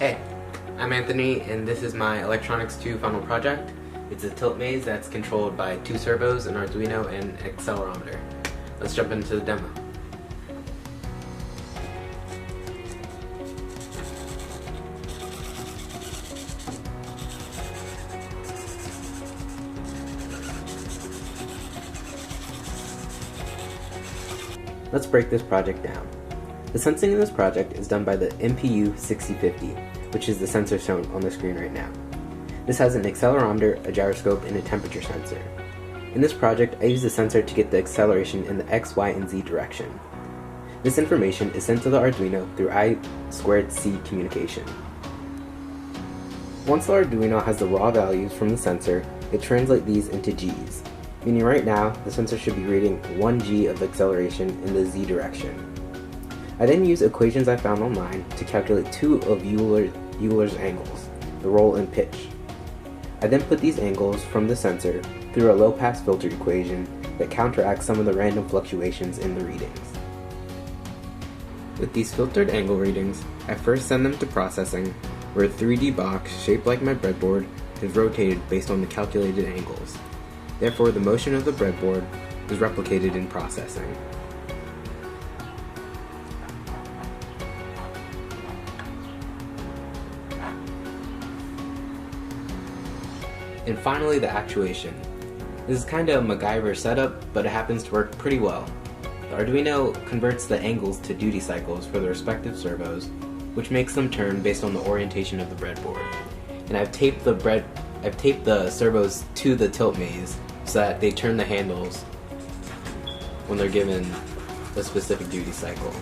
Hey, I'm Anthony, and this is my Electronics 2 final project. It's a tilt maze that's controlled by 2 servos, an Arduino, and an accelerometer. Let's jump into the demo. Let's break this project down. The sensing in this project is done by the MPU 6050, which is the sensor shown on the screen right now. This has an accelerometer, a gyroscope, and a temperature sensor. In this project, I use the sensor to get the acceleration in the X, Y, and Z direction. This information is sent to the Arduino through I2C communication. Once the Arduino has the raw values from the sensor, it translates these into G's, meaning right now the sensor should be reading 1 G of acceleration in the Z direction. I then use equations I found online to calculate 2 of Euler's angles, the roll and pitch. I then put these angles from the sensor through a low-pass filter equation that counteracts some of the random fluctuations in the readings. With these filtered angle readings, I first send them to processing, where a 3D box shaped like my breadboard is rotated based on the calculated angles. Therefore, the motion of the breadboard is replicated in processing. And finally, the actuation. This is kind of a MacGyver setup, but it happens to work pretty well. The Arduino converts the angles to duty cycles for the respective servos, which makes them turn based on the orientation of the breadboard. And I've taped the servos to the tilt maze so that they turn the handles when they're given a specific duty cycle.